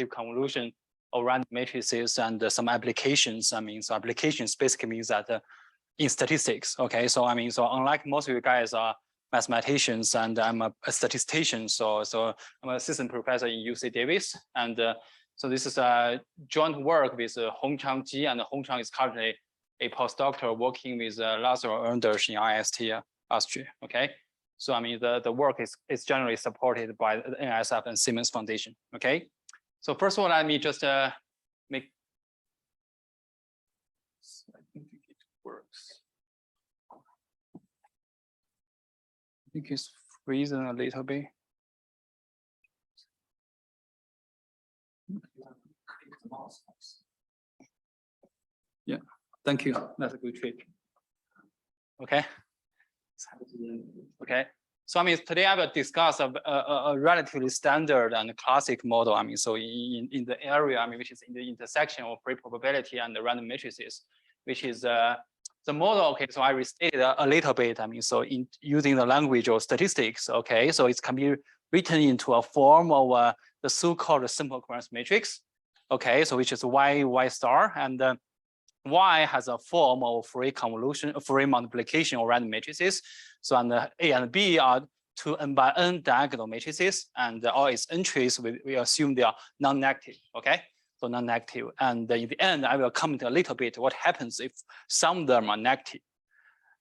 convolution of random matrices and some applications. I mean, so applications basically means that in statistics. Okay, so I mean, so unlike most of you guys are mathematicians and I'm a statistician, so I'm an assistant professor in UC Davis, and so this is a joint work with Hongchang Ji, and Hongchang is currently a postdoctoral working with Lazaro Anders in IST Austria. Okay, so I mean the work is generally supported by the NSF and Siemens Foundation. Okay, so first of all, let me just make. I think it works. I think it's freezing a little bit. Yeah, thank you. That's a good trick. Okay. Okay. So I mean, today I will discuss a relatively standard and classic model. I mean, so in the area, I mean, which is in the intersection of free probability and the random matrices, which is the model. Okay, so I restated a little bit. I mean, so in using the language of statistics. Okay, so it can be written into a form of the so-called simple occurrence matrix. Okay, so which is y star, and y has a form of free convolution, free multiplication of random matrices. So and A and B are two n by n diagonal matrices, and all its entries we assume they are non-negative. Okay, so non-negative, and in the end I will comment a little bit what happens if some of them are negative.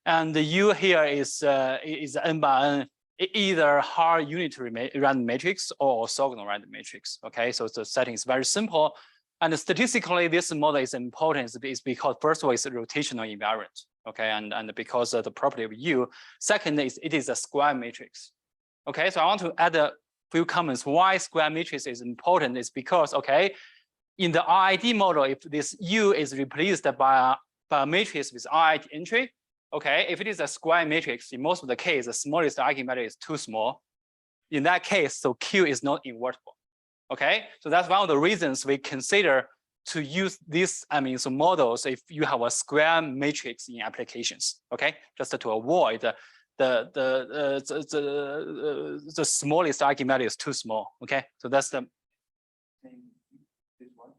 And the U here is n by n, either hard unitary random matrix or orthogonal random matrix. Okay, so the setting is very simple. And statistically, this model is important is because first of all, it's a rotational invariant. Okay, and because of the property of U. Second is it is a square matrix. Okay, so I want to add a few comments. Why square matrix is important is because, okay, in the RID model, if this U is replaced by a matrix with RID entry, okay, if it is a square matrix, in most of the case, the smallest eigenvalue is too small. In that case, so Q is not invertible. Okay, so that's one of the reasons we consider to use this, I mean, so models if you have a square matrix in applications. Okay, just to avoid the smallest eigenvalue is too small. Okay, so that's the.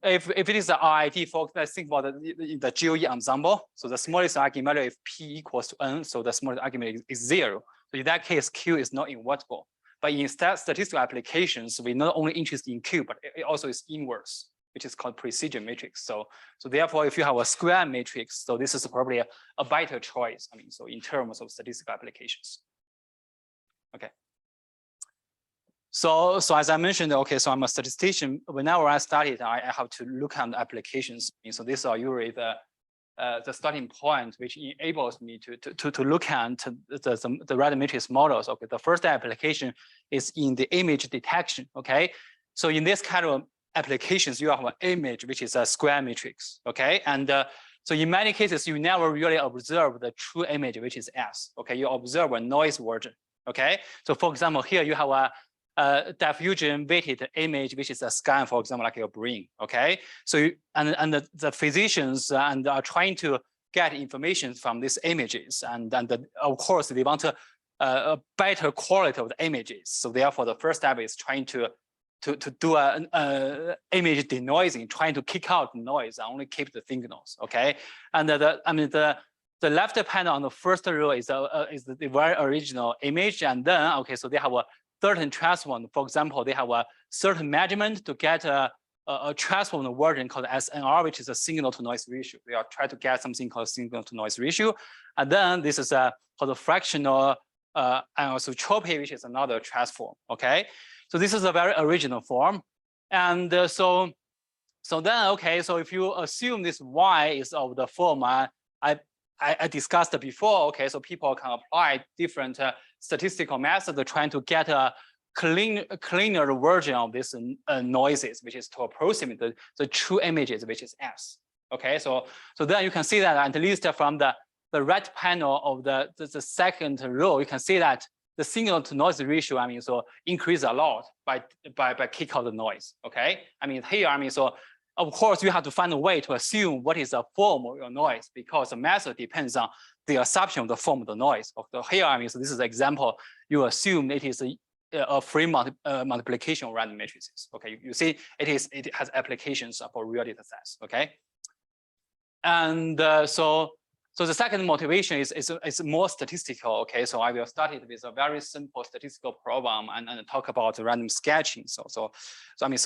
If it is the RID, folks, let's think about the GOE ensemble. So the smallest eigenvalue if P equals to N, so the smallest eigenvalue is 0. So in that case, Q is not invertible. But in statistical applications, we're not only interested in Q, but it also is inverse, which is called precision matrix. So therefore, if you have a square matrix, so this is probably a better choice. I mean, so in terms of statistical applications. Okay. So as I mentioned, okay, so I'm a statistician. Whenever I studied, I have to look at the applications. So these are usually the starting point, which enables me to look at the random matrix models. Okay, the first application is in the image detection. Okay, so in this kind of applications, you have an image which is a square matrix. Okay, and so in many cases, you never really observe the true image, which is S. Okay, you observe a noise version. Okay, so for example, here you have a diffusion weighted image, which is a scan, for example, like your brain. Okay, so and the physicians and are trying to get information from these images, and of course they want a better quality of the images. So therefore, the first step is trying to do an image denoising, trying to kick out the noise and only keep the signals. Okay, and the left panel on the first row is the very original image, and then okay, so they have a certain transform. For example, they have a certain measurement to get a transformed version called SNR, which is a signal to noise ratio. They are trying to get something called signal to noise ratio. And then this is called a fractional anisotropy, which is another transform. Okay, so this is a very original form. And so then, okay, so if you assume this Y is of the form I discussed before, okay, so people can apply different statistical methods trying to get a cleaner version of this noises, which is to approximate the true images, which is S. Okay, so then you can see that at least from the right panel of the second row, you can see that the signal to noise ratio, I mean, so increase a lot by kick out the noise. Okay, I mean here, I mean, so of course, you have to find a way to assume what is the form of your noise, because the method depends on the assumption of the form of the noise. Here, I mean, so this is an example. You assume it is a free multiplication of random matrices. Okay, you see it has applications for real data sets. Okay, and so the second motivation is more statistical. Okay, so I will start it with a very simple statistical problem and talk about random sketching. So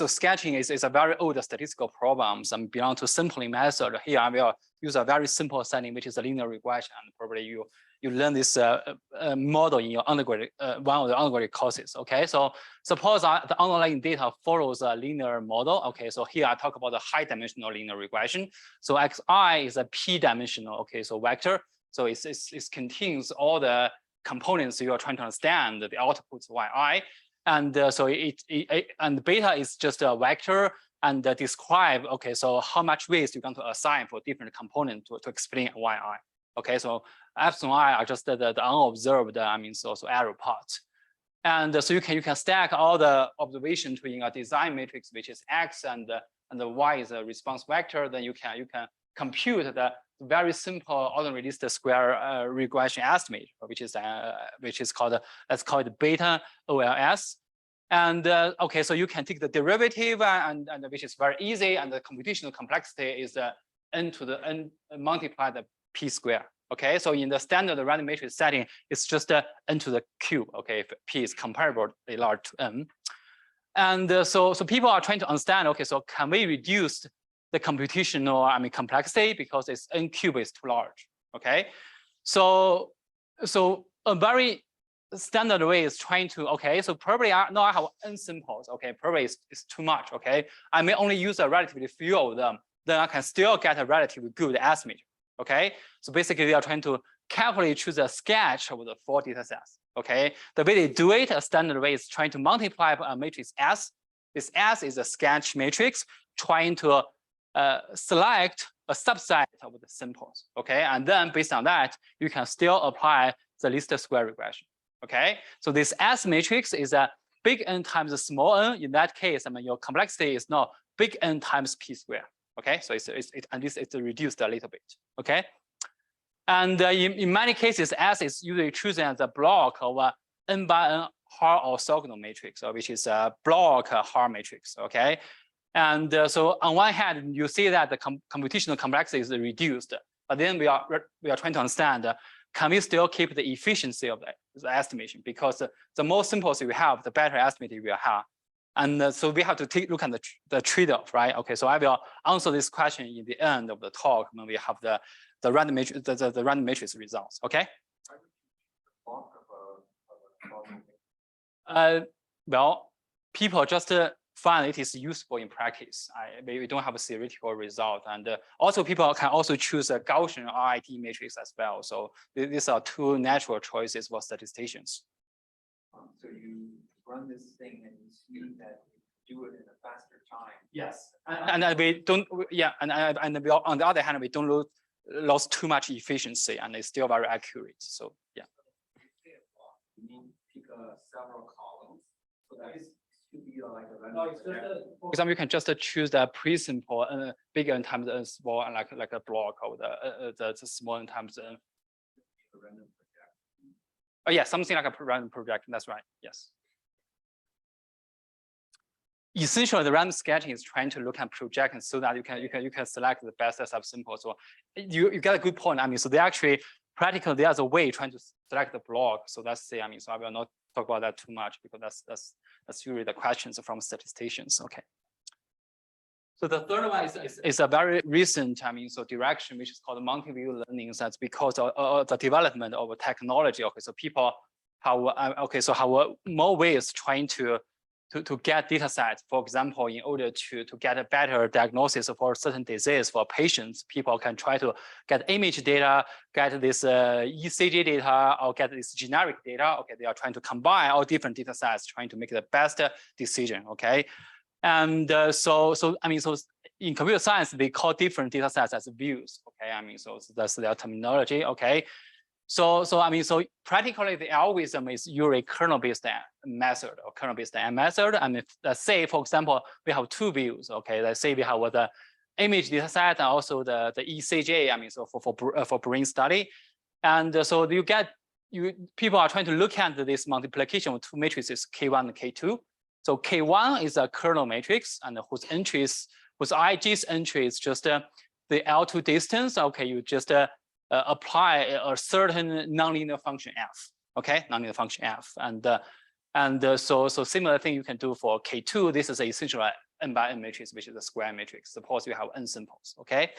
sketching is a very old statistical problem and belong to sampling method. Here I will use a very simple setting, which is a linear regression, and probably you learn this model in your undergraduate one of the undergraduate courses. Okay, so suppose the underlying data follows a linear model. Okay, so here I talk about the high dimensional linear regression. So xi is a p-dimensional, okay, so vector. So it contains all the components you are trying to understand, the outputs yi, and and beta is just a vector and describe, okay, so how much weight you're going to assign for different component to explain yi. Okay, so epsilon I are just the unobserved, so error part. And so you can stack all the observations in a design matrix, which is X and the Y is a response vector. Then you can compute the very simple ordinary least square regression estimate, which is called, let's call it beta OLS. And okay, so you can take the derivative and which is very easy, and the computational complexity is n to the n multiplied the p square. Okay, so in the standard random matrix setting, it's just n to the cube. Okay, if p is comparably large to n. And so people are trying to understand, okay, so can we reduce the computational complexity because it's n cube is too large. Okay, so a very standard way is trying to, okay, so probably I have n simples. Okay, probably it's too much. Okay, I may only use a relatively few of them, then I can still get a relatively good estimate. Okay, so basically they are trying to carefully choose a sketch of the 4 data sets. Okay, the way they do it, a standard way is trying to multiply a matrix S. This S is a sketch matrix, trying to select a subset of the simples. Okay, and then based on that, you can still apply the least square regression. Okay, so this S matrix is a big N times a small n. In that case, your complexity is now big N times p square. Okay, so it's reduced a little bit. Okay, and in many cases, S is usually chosen as a block of a n by n Haar orthogonal matrix, which is a block Haar matrix. Okay, and so on one hand, you see that the computational complexity is reduced, but then we are trying to understand, can we still keep the efficiency of the estimation? Because the more simples we have, the better estimate we will have. And so we have to look at the trade-off, right? Okay, so I will answer this question in the end of the talk when we have the random matrix, the random matrix results. Okay. Well, people just find it is useful in practice. We don't have a theoretical result, and also people can also choose a Gaussian RIT matrix as well. So these are two natural choices for statisticians. So you run this thing and you see that you do it in a faster time. Yes, and we don't. Yeah, and we, on the other hand, we don't lose too much efficiency, and it's still very accurate. So yeah. You need to pick several columns. So that is to be like a random. No, for example, you can just choose the pre-simple bigger n times n small, and like a block of the small n times n. Random projection. Oh yeah, something like a random projection. That's right. Yes. Essentially, the random sketching is trying to look at projections so that you can select the best subsimple. So you get a good point. So they actually practically there's a way trying to select the block. So that's so I will not talk about that too much because that's usually the questions from statisticians. Okay. So the third one is a very recent direction which is called multi-view learning. That's because of the development of technology. Okay, so people have more ways trying to get data sets. For example, in order to get a better diagnosis for certain disease for patients, people can try to get image data, get this ECG data, or get this generic data. Okay, they are trying to combine all different data sets, trying to make the best decision. Okay, and so in computer science, they call different data sets as views. Okay, so that's their terminology. Okay. So practically the algorithm is usually kernel-based method or kernel-based method. And if, let's say, for example, we have two views. Okay, let's say we have the image data set and also the ECG. So for brain study, and so you get people are trying to look at this multiplication of two matrices K1 and K2. So K1 is a kernel matrix and whose IG's entry is just the L2 distance. Okay, you just apply a certain nonlinear function f. Okay, nonlinear function f, so similar thing you can do for K2. This is essentially n by n matrix, which is a square matrix. Suppose you have n simples. Okay,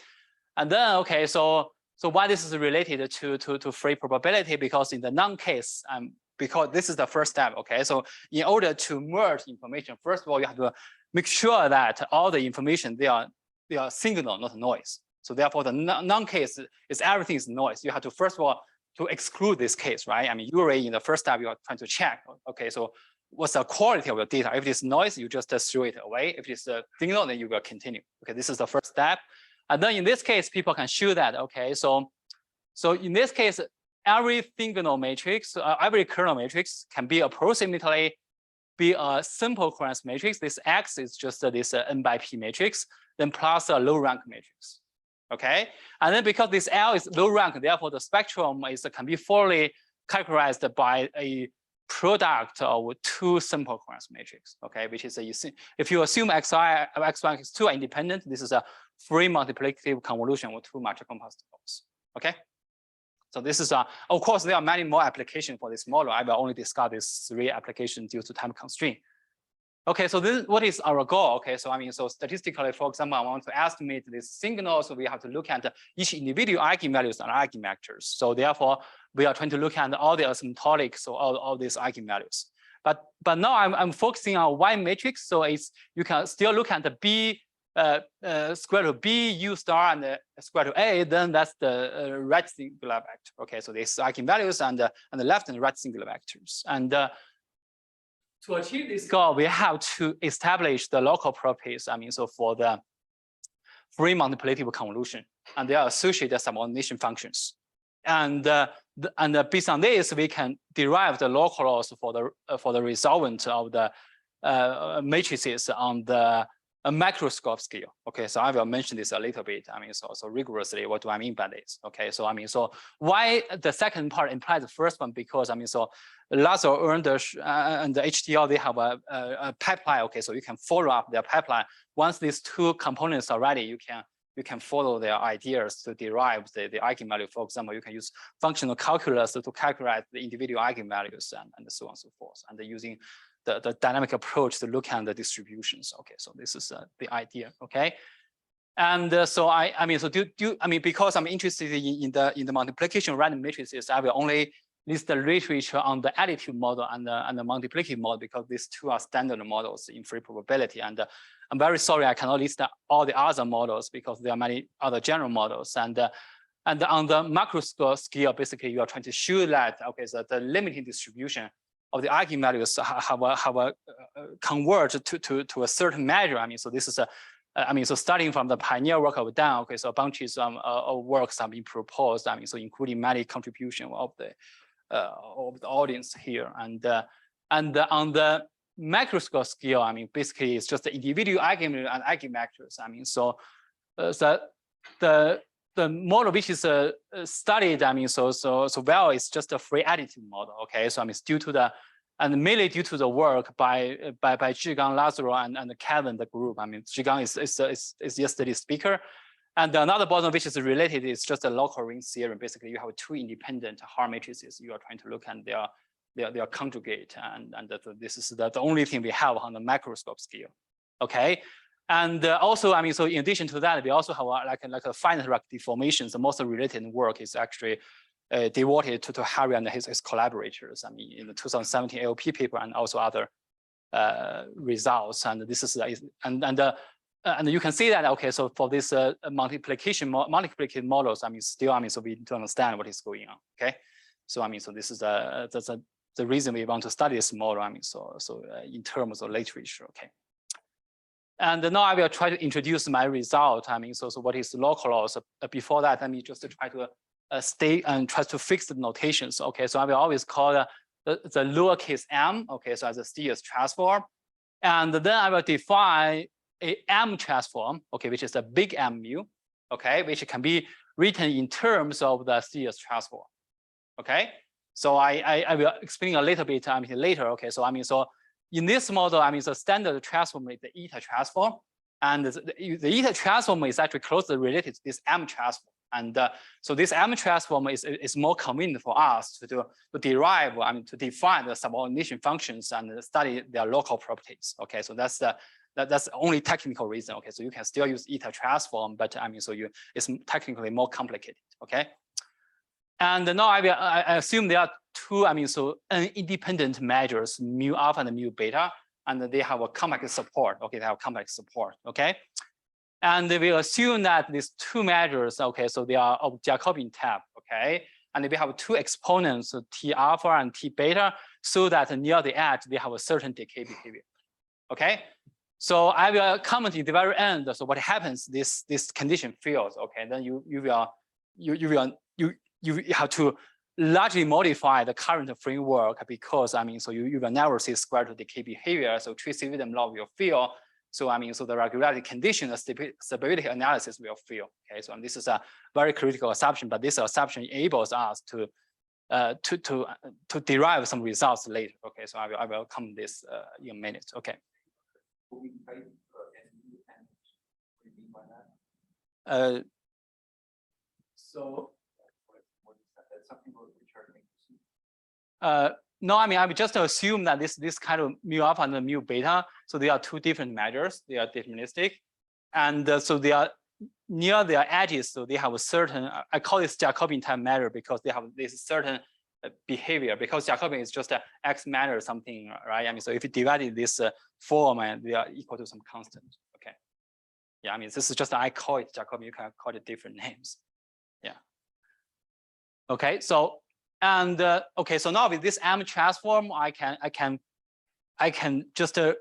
and then okay, so why this is related to free probability? Because in the none case, because this is the first step. Okay, so in order to merge information, first of all, you have to make sure that all the information they are signal, not noise. So therefore, the none case is everything is noise. You have to first of all to exclude this case, right? I mean, usually in the first step, you are trying to check. Okay, so what's the quality of your data? If it is noise, you just throw it away. If it is a signal, then you will continue. Okay, this is the first step. And then in this case, people can show that. Okay, so in this case, every signal matrix, every kernel matrix can be approximately be a simple coherence matrix. This X is just this n by p matrix, then plus a low rank matrix. Okay, and then because this L is low rank, therefore the spectrum can be fully characterized by a product of two simple coherence matrix. Okay, which is if you assume X1, X2 are independent, this is a free multiplicative convolution with two matrix compositors. Okay, so this is of course there are many more applications for this model. I will only discuss these three applications due to time constraint. Okay, so this what is our goal? Okay, so so statistically, for example, I want to estimate this signal, so we have to look at each individual eigenvalues and eigenvectors. So therefore, we are trying to look at all the asymptotic, so all these eigenvalues. But now I'm focusing on Y matrix, so you can still look at the B square root of B U star and the square root of A. Then that's the right singular vector. Okay, so these eigenvalues and the left and right singular vectors. And to achieve this goal, we have to establish the local properties. So for the free multiplicative convolution, and they are associated subordination functions. And based on this, we can derive the local laws for the resolvent of the matrices on the macroscope scale. Okay, so I will mention this a little bit. So rigorously, what do I mean by this? Okay, so so why the second part implies the first one? Because so Lazaro and the HDL, they have a pipeline. Okay, so you can follow up their pipeline. Once these two components are ready, you can follow their ideas to derive the eigenvalue. For example, you can use functional calculus to calculate the individual eigenvalues and so on and so forth, and using the dynamic approach to look at the distributions. Okay, so this is the idea. Okay, and so because I'm interested in the multiplication random matrices, I will only list the literature on the additive model and the multiplicative model, because these two are standard models in free probability. And I'm very sorry I cannot list all the other models because there are many other general models. And on the macro scale, basically you are trying to show that so the limiting distribution of the eigenvalues have converged to a certain measure. So this is so starting from the pioneer work of Dan. Okay, so bunches of works have been proposed. So including many contributions of the audience here, and on the macroscope scale, basically it's just the individual eigenvalue and eigenvectors. So the model which is studied, so well, it's just a free additive model. Okay, so it's due to the mainly due to the work by Zhigang, Lazaro, and Kevin, the group. Zhigang is yesterday's speaker. And another model which is related is just a local ring theorem. Basically, you have two independent Haar matrices. You are trying to look at their conjugate, and this is the only thing we have on the macroscope scale. Okay, and also, so in addition to that, we also have like a finite Dirac deformations. The most related work is actually devoted to Harry and his collaborators. In the 2017 AOP paper and also other results. And this is and you can see that, okay, so for this multiplication models, still, so we need to understand what is going on. Okay, so so this is the reason we want to study this model. So in terms of literature. Okay, and now I will try to introduce my result. So what is local laws? Before that, let me just try to stay and try to fix the notations. Okay, so I will always call the lowercase m. Okay, so as a CS transform, and then I will define a M transform, okay, which is a big M mu, okay, which can be written in terms of the CS transform, okay. So I will explain a little bit later. Okay, so so in this model, the standard transform is the eta transform, and the eta transform is actually closely related to this M transform. And so this M transform is more convenient for us to derive, to define the subordination functions and study their local properties. Okay, so that's the only technical reason. Okay, so you can still use eta transform, but so it's technically more complicated. Okay, and now I assume there are two independent measures, mu alpha and mu beta, and they have a complex support. Okay, they have complex support. Okay. And we assume that these two measures, okay, so they are of Jacobian type, okay, and we have two exponents, T alpha and T beta, so that near the edge they have a certain decay behavior, okay. So I will comment in the very end. So what happens? This condition fails, okay. Then you have to largely modify the current framework because so you will never see square root decay behavior. So Tracy-Widom law will fail. So so the regularity condition, the stability analysis will fail. Okay, so this is a very critical assumption, but this assumption enables us to derive some results later. Okay, so I will come this in a minute. Okay. So. No, I would just assume that this kind of mu alpha and mu beta, so they are two different measures. They are deterministic, and so they are near their edges. So they have a certain, I call this Jacobian type measure because they have this certain behavior. Because Jacobian is just an X measure or something, right? So if you divide this form, and they are equal to some constant. Okay. Yeah, this is just I call it Jacobian. You can call it different names. Yeah. Okay, so. And okay, so now with this M transform, I can just so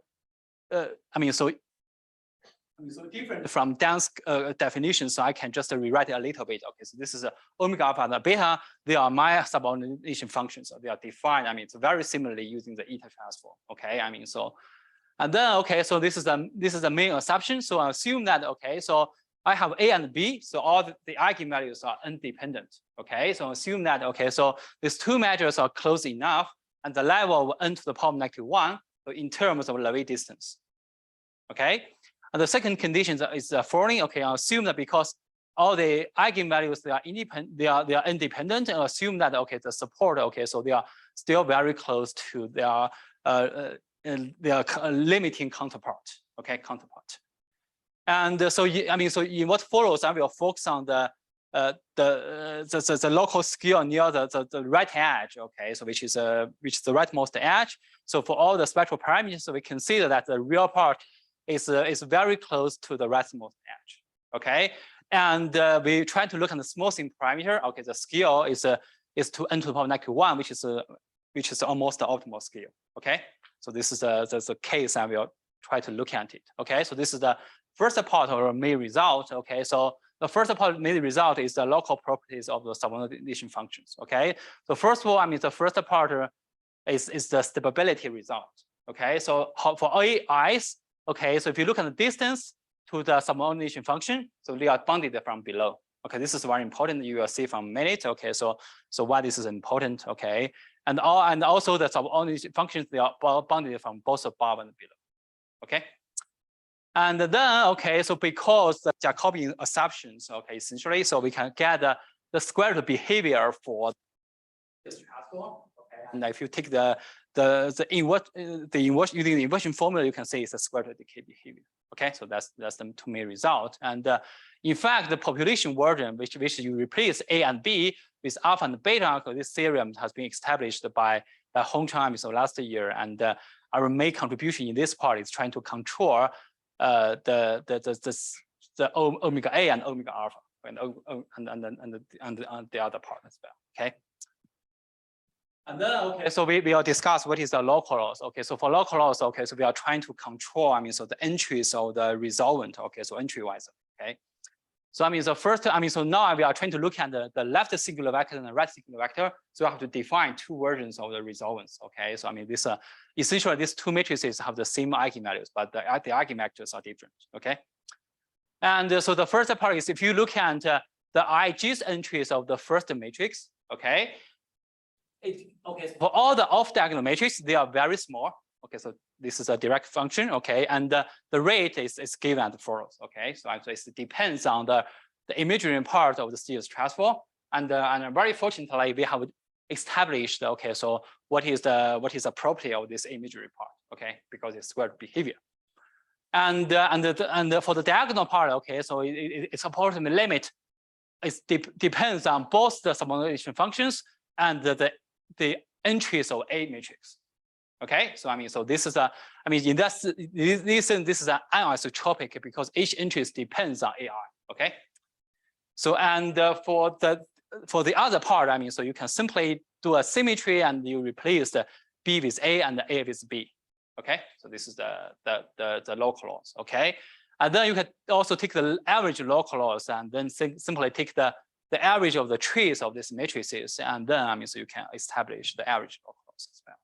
different from Dan's definition, so I can just rewrite it a little bit. Okay, so this is omega alpha and beta. They are my subordination functions. So they are defined. It's very similarly using the eta transform. Okay, so and then okay, so this is the main assumption. So I assume that okay, so I have A and B, so all the eigenvalues are independent. Okay, so assume that okay, so these two measures are close enough, and the level of n to the power -1, so in terms of Levi distance. Okay, and the second condition is the following. Okay, I assume that because all the eigenvalues they are independent, they are independent, and assume that okay, the support okay, so they are still very close to their limiting counterpart. Okay, counterpart. And so so in what follows, I will focus on the local scale near the right edge. Okay, so which is the rightmost edge. So for all the spectral parameters, so we consider that the real part is very close to the rightmost edge. Okay, and we try to look at the smoothing parameter. Okay, the scale is to n to the power -1, which is almost the optimal scale. Okay, so this is the case I will try to look at it. Okay, so this is the first part of our main result. Okay, so the first part of the main result is the local properties of the subordination functions. Okay, so first of all, the first part is the stability result. Okay, so for AIs, okay, so if you look at the distance to the subordination function, so they are bounded from below. Okay, this is very important. You will see from a minute. Okay, so why this is important. Okay, and also the subordination functions, they are bounded from both above and below. Okay. And then, okay, so because the Jacobian assumptions, okay, essentially, so we can get the square root behavior for this transform. Okay, and if you take the inverse using the inversion formula, you can say it's a square root decay behavior. Okay, so that's the two main result. And in fact, the population version, which you replace A and B with alpha and beta, this theorem has been established by Hongchang so last year, and our main contribution in this part is trying to control the omega A and omega alpha and the other part as well. Okay. And then okay, so we will discuss what is the local loss. Okay, so for local loss, okay, so we are trying to control. So the entries of the resolvent. Okay, so entry wise. Okay. So the first, so now we are trying to look at the left singular vector and the right singular vector. So we have to define two versions of the resolvents. Okay, so this essentially these two matrices have the same eigenvalues, but the eigenvectors are different. Okay, and so the first part is if you look at the IG's entries of the first matrix. Okay, Okay, for all the off-diagonal matrices, they are very small. Okay, so this is a direct function. Okay, and the rate is given at follows. Okay, so actually it depends on the imaginary part of the series transform, and very fortunately we have established. Okay, so what is the property of this imaginary part? Okay, because it's squared behavior. And for the diagonal part, okay, so its approximate limit depends on both the subordination functions and the entries of A matrix. Okay, so I mean, so this is in this is an anisotropic because each entry depends on AI. Okay, so and for the other part, I mean, so you can simply do a symmetry and you replace the B with A and the A with B. Okay, so this is the local loss. Okay, and then you can also take the average local loss and then simply take the average of the trees of these matrices, and then I mean, so you can establish the average local loss as well.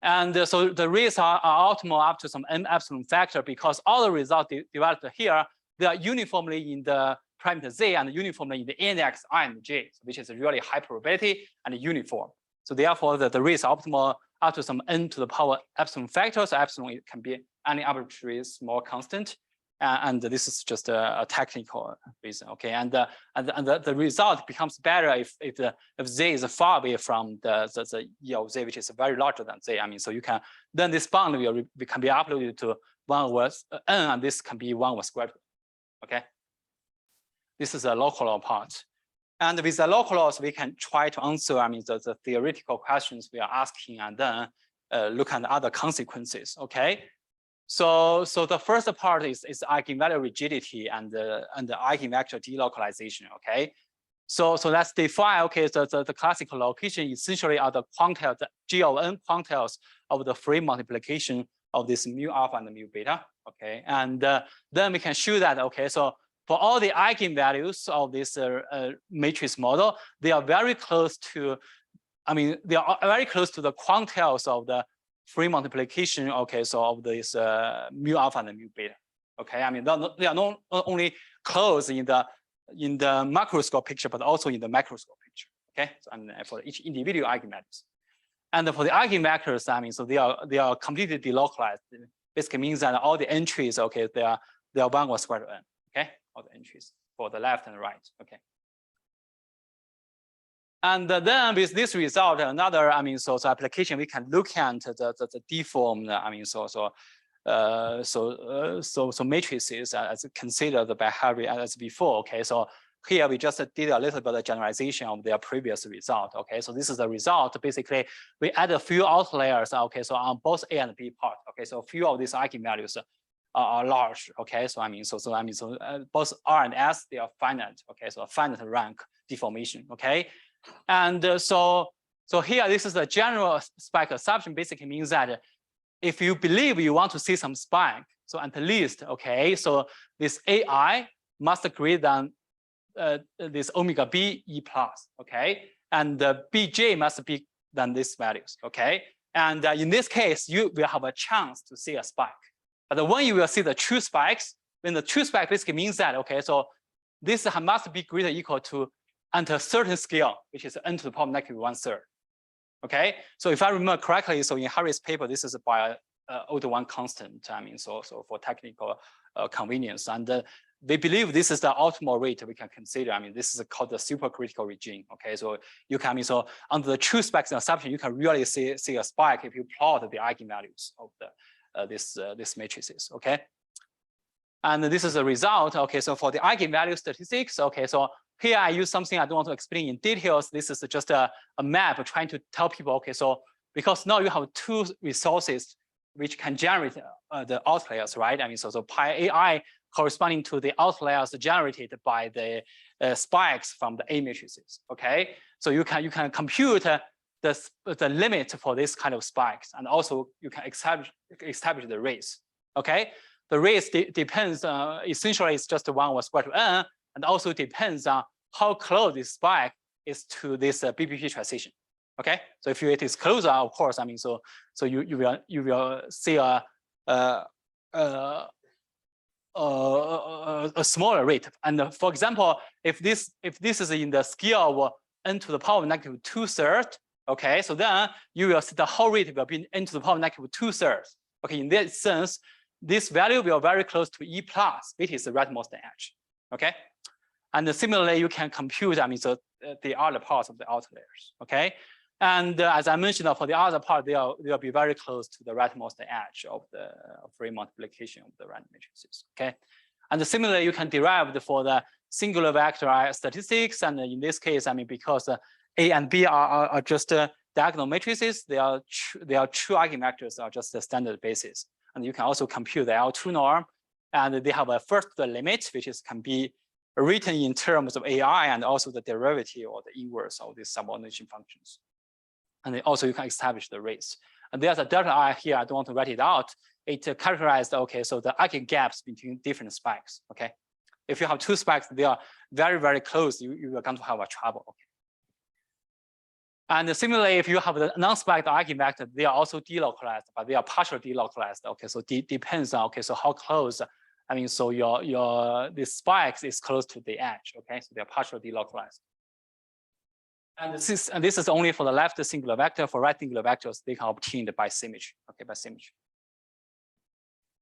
And so the rates are optimal up to some n epsilon factor because all the results developed here, they are uniformly in the parameter z and uniformly in the index I and j, which is really high probability and uniform. So therefore, the rates are optimal up to some n to the power epsilon factor. So epsilon it can be any arbitrary small constant, and this is just a technical reason. Okay, and the result becomes better if z is far away from the E of z, which is very larger than z. I mean, so you can then this bound can be uploaded to 1 over n, and this can be 1 over square root. Okay, this is a local law part. And with the local laws, we can try to answer, I mean, the theoretical questions we are asking, and then look at other consequences. Okay, so the first part is eigenvalue rigidity and the eigenvector delocalization. Okay, so let's define. Okay, the classical location essentially are the quantiles, the G of n quantiles of the free multiplication of this mu alpha and mu beta. Okay, and then we can show that. Okay, so for all the eigenvalues of this matrix model, they are very close to, I mean, they are very close to the quantiles of the free multiplication. Okay, so of this mu alpha and mu beta. Okay, I mean, they are not only close in the macroscope picture, but also in the microscope picture. Okay, so, and for each individual eigenvalues, and for the eigenvectors, I mean, so they are completely delocalized. Basically means that all the entries, okay, they are 1 over square root n. Okay, all the entries for the left and right. Okay. And then with this result, another, I mean, so application we can look at the deformed, I mean, so matrices as consider the behavior as before. Okay, so here we just did a little bit of generalization of their previous result. Okay, so this is the result. Basically, we add a few outliers. Okay, so on both A and B part. Okay, so a few of these eigenvalues are large. Okay, so both R and S, they are finite. Okay, so a finite rank deformation. Okay, and so here this is a general spike assumption. Basically means that if you believe you want to see some spike, so at least, okay, so this AI must greater than this omega b e plus. Okay, and the bj must be than these values. Okay, and in this case you will have a chance to see a spike. But when you will see the true spikes, when the true spike basically means that, okay, so this must be greater or equal to under a certain scale, which is n to the power negative 1/3. Okay, so if I remember correctly, so in Harry's paper, this is by O1 constant. I mean, so for technical convenience, and they believe this is the optimal rate we can consider. I mean, this is called the supercritical regime. Okay, so you can, I mean, so under the true spikes assumption, you can really see a spike if you plot the eigenvalues of this matrices. Okay, and this is the result. Okay, so for the eigenvalue statistics. Okay, so here I use something I don't want to explain in details. This is just a map trying to tell people. Okay, so because now you have two resources which can generate the outliers, right? I mean, so pi AI corresponding to the outliers generated by the spikes from the A matrices. Okay, so you can compute the limit for this kind of spikes, and also you can establish the rates. Okay, the rates depends essentially it's just 1 over square root n, and also depends on how close this spike is to this BBP transition. Okay, so if it is closer, of course, I mean, so you will see a smaller rate. And for example, if this is in the scale of n to the power of negative 2/3. Okay, so then you will see the whole rate will be n to the power of negative 2/3. Okay, in that sense, this value will very close to E plus, which is the rightmost edge. Okay, and similarly, you can compute, so the other parts of the outliers. Okay, and as I mentioned, for the other part, they'll be very close to the rightmost edge of the free multiplication of the random matrices. Okay, and similarly, you can derive for the singular vector statistics, and in this case, because A and B are just diagonal matrices, they are true eigenvectors are just the standard basis, and you can also compute the L2 norm, and they have a first limit, which can be written in terms of AI and also the derivative or the inverse of these subordination functions. And then also you can establish the rates. And there's a delta I here, I don't want to write it out. It characterized, okay, so the eigengaps between different spikes, okay? If you have two spikes, they are very, very close, you are going to have a trouble, okay? And similarly, if you have the non-spiked eigenvector, they are also delocalized, but they are partially delocalized, okay? So depends on, okay, so how close, so the spikes is close to the edge, okay? So they are partially delocalized. And this is only for the left singular vector. For right singular vectors, they can be obtained by symmetry, okay, by symmetry.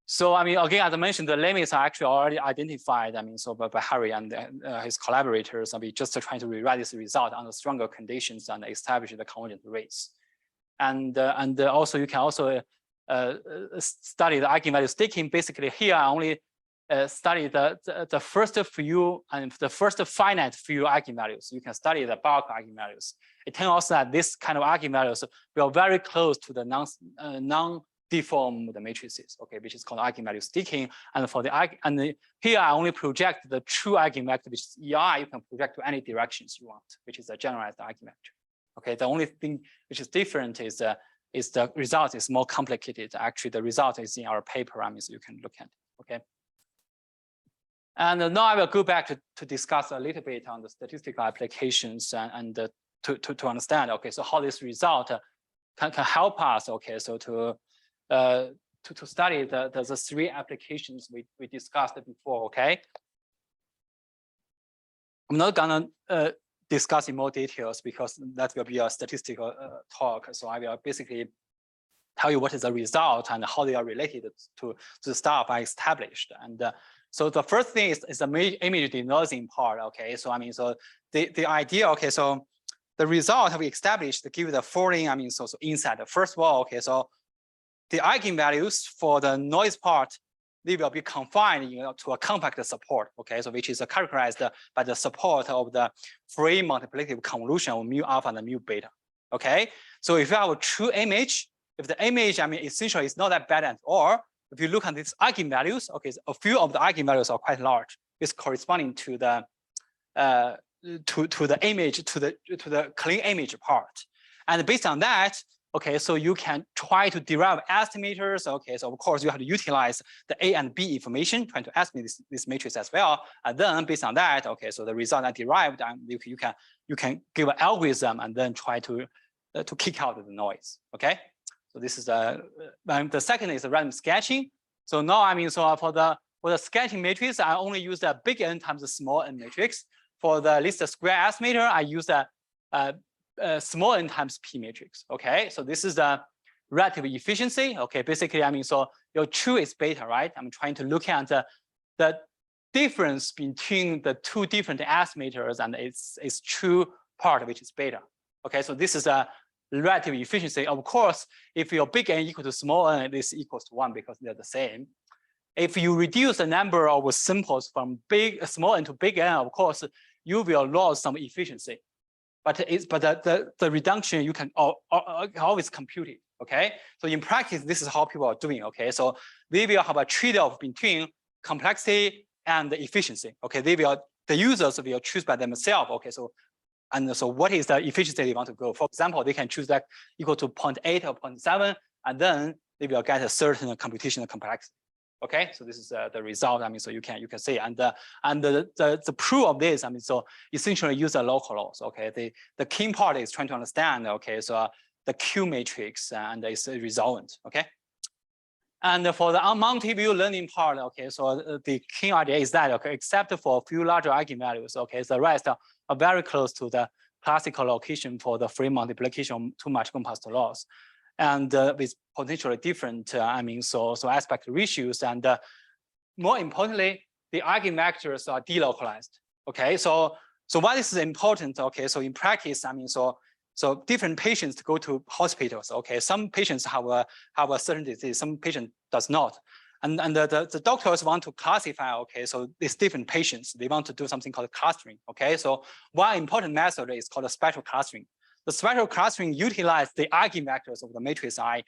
So, again, as I mentioned, the limits are actually already identified, so by Harry and his collaborators, just trying to rewrite this result under stronger conditions and establish the convergent rates. And also, you can also study the eigenvalue staking. Basically, here I only study the first few and the first finite few eigenvalues. You can study the bulk eigenvalues. It turns out that this kind of eigenvalues will very close to the non-deformed matrices, okay, which is called eigenvalue sticking. And for here I only project the true eigenvector, which is EI. You can project to any directions you want, which is a generalized eigenvector. Okay, the only thing which is different is the result is more complicated. Actually, the result is in our paper, so you can look at it. Okay. And now I will go back to discuss a little bit on the statistical applications and to understand, okay, so how this result can help us, okay, so to study the three applications we discussed before, okay? I'm not gonna discuss in more details because that will be a statistical talk. So I will basically tell you what is the result and how they are related to the stuff I established. And so the first thing is the image denoising part. Okay, so so the idea. Okay, so the result we established to give the following. So inside. First of all, okay, so the eigenvalues for the noise part, they will be confined, to a compact support. Okay, so which is characterized by the support of the free multiplicative convolution of mu alpha and mu beta. Okay, so if you have a true image, if the image, essentially is not that bad at all. If you look at these eigenvalues, okay, so a few of the eigenvalues are quite large. It's corresponding to the image, to the clean image part. And based on that, okay, so you can try to derive estimators. Okay, so of course you have to utilize the A and B information, trying to estimate this matrix as well. And then based on that, okay, so the result I derived, you can give an algorithm and then try to kick out the noise. Okay. So this is the second is the random sketching. So now so for the sketching matrix, I only use the big N times the small n matrix. For the least square estimator, I use the small n times p matrix. Okay, so this is the relative efficiency. Okay, basically so your true is beta, right? I'm trying to look at the difference between the two different estimators and its true part, which is beta. Okay, so this is a relative efficiency. Of course, if your big N equal to small n, this equals to 1 because they're the same. If you reduce the number of samples from small n to big N, of course, you will lose some efficiency. But the reduction you can always compute it. Okay, so in practice, this is how people are doing. Okay, so they will have a trade-off between complexity and efficiency. Okay, the users will choose by themselves. Okay, so what is the efficiency they want to go? For example, they can choose that equal to 0.8 or 0.7, and then they will get a certain computational complexity. Okay, so this is the result. So you can see, and the proof of this. So essentially use the local laws. Okay, the key part is trying to understand. Okay, so the Q matrix and its resolvent. Okay, and for the multi-view learning part. Okay, so the key idea is that except for a few larger eigenvalues. Okay, the rest are very close to the classical location for the free multiplication to multi-composite laws, and with potentially different, so aspect ratios, and more importantly, the eigenvectors are delocalized. Okay, so why this is important? Okay, so in practice, so different patients go to hospitals. Okay, some patients have a certain disease, some patient does not. And the doctors want to classify, okay, so these different patients, they want to do something called clustering, okay? So one important method is called a spectral clustering. The spectral clustering utilizes the eigenvectors of the matrix I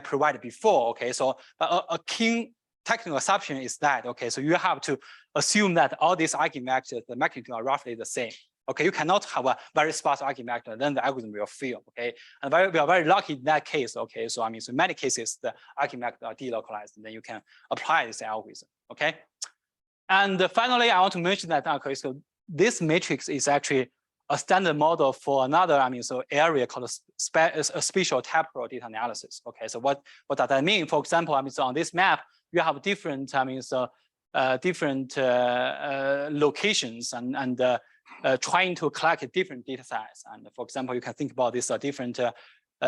provided before, okay? So a key technical assumption is that, okay, so you have to assume that all these eigenvectors, the magnitude are roughly the same. Okay, you cannot have a very sparse eigenvector, then the algorithm will fail. Okay, and we are very lucky in that case. Okay, so so in many cases the eigenvectors are delocalized, and then you can apply this algorithm. Okay, and finally, I want to mention that okay, so this matrix is actually a standard model for another so area called a spatial temporal data analysis. Okay, so what does that mean? For example, so on this map you have different different locations and trying to collect different data sets. And for example, you can think about these different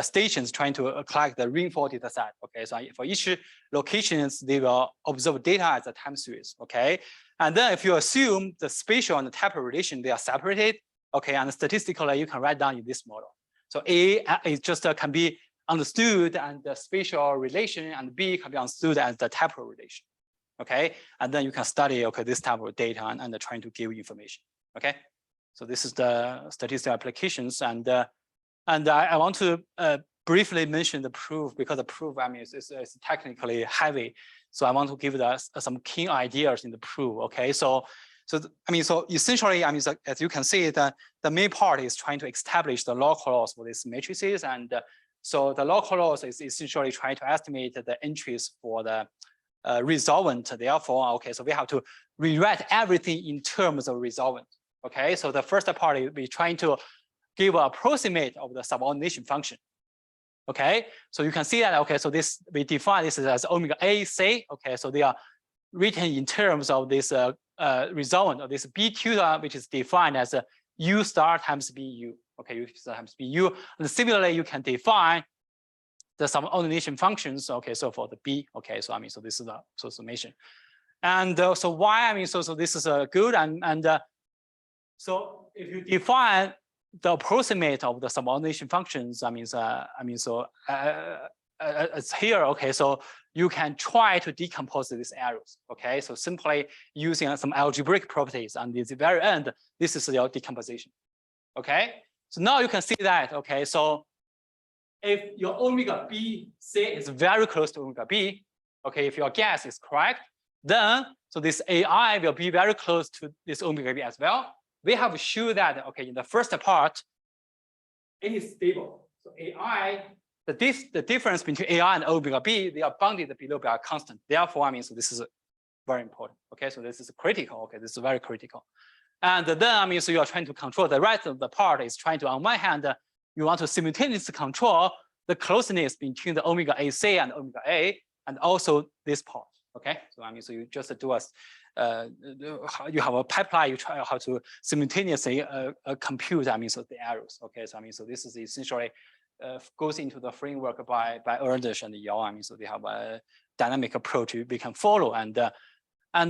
stations trying to collect the rainfall data set. Okay, so for each locations, they will observe data as a time series. Okay, and then if you assume the spatial and the temporal relation, they are separated. Okay, and statistically, you can write down in this model. So A is just can be understood and the spatial relation, and B can be understood as the temporal relation. Okay, and then you can study this type of data and trying to give information. Okay, so this is the statistical applications, and I want to briefly mention the proof, because the proof is technically heavy. So I want to give us some key ideas in the proof. Okay, so essentially, as you can see, the main part is trying to establish the local laws for these matrices, and so the local laws is essentially trying to estimate the entries for the resolvent. Therefore, okay, so we have to rewrite everything in terms of resolvent. Okay, so the first part is we're trying to give an approximate of the subordination function. Okay, so you can see that. Okay, so this we define this as omega A C. Okay, so they are written in terms of this resolvent of this B tutor, which is defined as a U star times BU. Okay, U star times BU. And similarly, you can define the subordination functions. Okay, so for the B. Okay, so so this is the summation. And so why so this is good, and so if you define the approximate of the subordination functions, it's here. Okay, so you can try to decompose these arrows. Okay, so simply using some algebraic properties, and at the very end, this is your decomposition. Okay, so now you can see that. Okay, so if your omega B C is very close to omega B, okay, if your guess is correct, then so this AI will be very close to this omega B as well. We have shown that, okay, in the first part, it is stable. So AI, the difference between AI and omega B, they are bounded below by a constant. Therefore, so this is very important. Okay, so this is critical. Okay, this is very critical. And then, so you are trying to control the rest of the part is trying to, on one hand, you want to simultaneously control the closeness between the omega AC and omega A, and also this part. Okay, so so you just do you have a pipeline, you try how to simultaneously compute so the arrows. Okay, so so this is essentially goes into the framework by Erdős and Yao. So they have a dynamic approach we can follow. And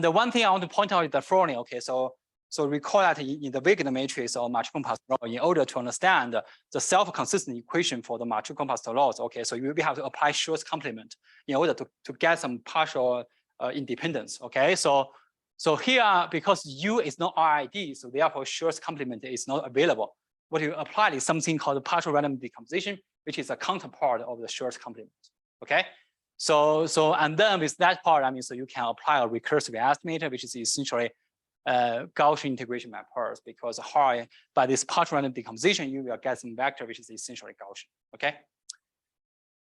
the one thing I want to point out is the following. Okay, so recall that in the Wegener matrix or multi-composite law, in order to understand the self-consistent equation for the multi-composite laws, okay, so you will have to apply Schur's complement in order to get some partial independence. Okay, so here, because U is not RID, so therefore Schur's complement is not available. What you apply is something called partial random decomposition, which is a counterpart of the Schur's complement. Okay, so and then with that part, so you can apply a recursive estimator, which is essentially Gaussian integration by pairs, because by this partial random decomposition, you will get some vector which is essentially Gaussian. Okay.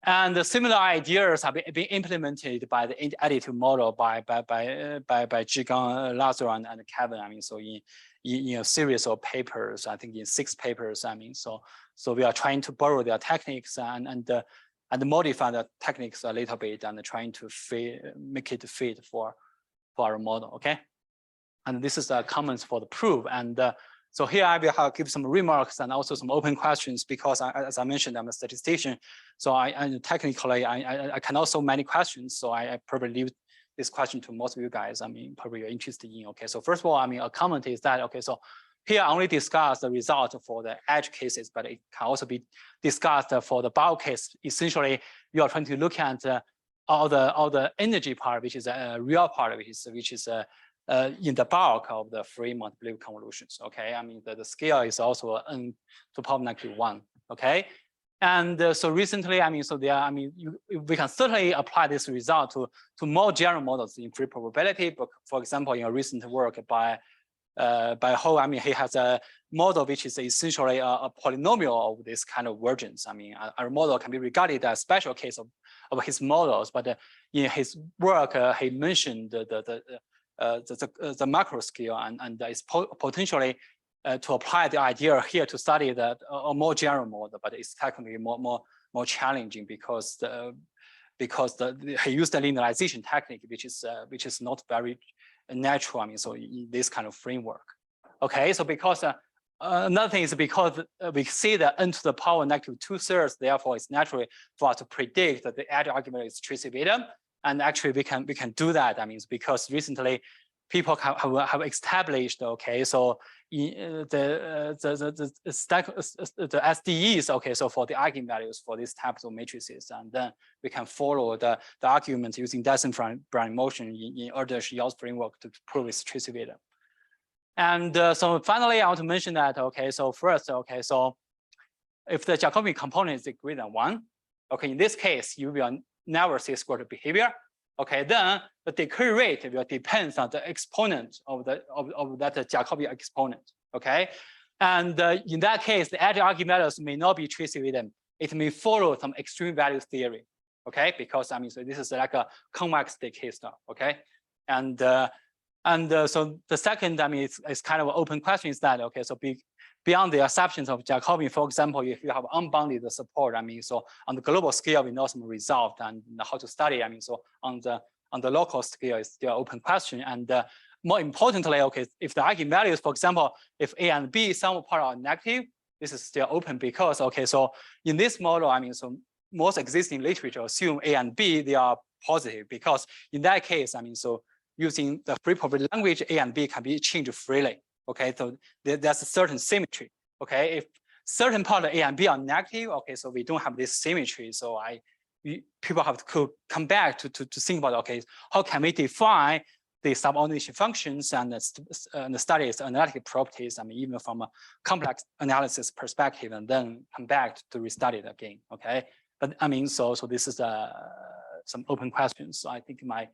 And the similar ideas have been implemented by the additive model by Zhigang, Lazar, and Kevin. So in a series of papers, I think in 6 papers. So we are trying to borrow their techniques and modify the techniques a little bit and trying to make it fit for our model. Okay. And this is the comments for the proof. And So here I will give some remarks and also some open questions because as I mentioned, I'm a statistician. So technically I cannot solve many questions. So I probably leave this question to most of you guys. I mean, probably you're interested in. Okay, so first of all, I mean, a comment is that, okay, so here I only discuss the result for the edge cases, but it can also be discussed for the bulk case. Essentially, you are trying to look at all the energy part, which is a real part, which is in the bulk of the free multiplicative convolutions. Okay, I mean the scale is also n to the power -1. Okay, and so recently, I mean, so there, I mean, we can certainly apply this result to more general models in free probability. But for example, in a recent work by Ho, I mean, he has a model which is essentially a polynomial of this kind of vergence. I mean, our model can be regarded as a special case of his models, but in his work, he mentioned the macro scale, and it's potentially to apply the idea here to study a more general model, but it's technically more challenging because he used the linearization technique, which is not very natural. I mean, so in this kind of framework. Okay, so because another thing is because we see that n to the power -2/3, therefore it's naturally for us to predict that the edge argument is tracy beta. And actually we can do that. I mean, because recently people have established, okay, so the SDEs, okay, so for the eigenvalues for these types of matrices, and then we can follow the argument using Dyson-Browning motion in Erdős-Yau's framework to prove it's tracy beta. And so finally, I want to mention that, okay, so first, okay, so if the Jacobian component is greater than 1, okay, in this case, you will never see square root behavior. Okay, then the decay rate will depend on the exponent of that Jacobian exponent. Okay, and in that case, the edge eigenvalues may not be tracy beta. It may follow some extreme value theory. Okay, because I mean, so this is like a convex decay stuff. Okay, and so the second, I mean, it's kind of an open question is that, okay, so beyond the exceptions of Jacobian, for example, if you have unbounded support, I mean, so on the global scale, we know some result and how to study. I mean, so on the local scale, it's still an open question. And more importantly, okay, if the eigenvalues, for example, if A and B some part are negative, this is still open because, okay, so in this model, I mean, so most existing literature assume A and B, they are positive because in that case, I mean, so using the free probability language, A and B can be changed freely. Okay, so there's a certain symmetry. Okay, if certain part of A and B are negative, okay, so we don't have this symmetry. So people have to come back to think about, okay, how can we define the subordination functions and study its analytic properties? I mean, even from a complex analysis perspective, and then come back to restudy it again. Okay, but I mean, so this is some open questions. So I think my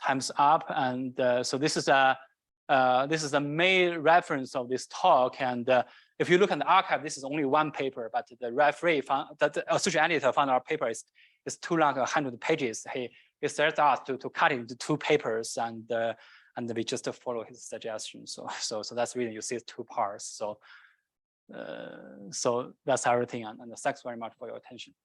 time's up, and so this is the main reference of this talk. And if you look at the archive, this is only one paper, but the referee found that the associate editor found our paper is too long, 100 pages. He said us to cut it into 2 papers, and we just follow his suggestion. So that's really, you see 2 parts. So that's everything. And thanks very much for your attention.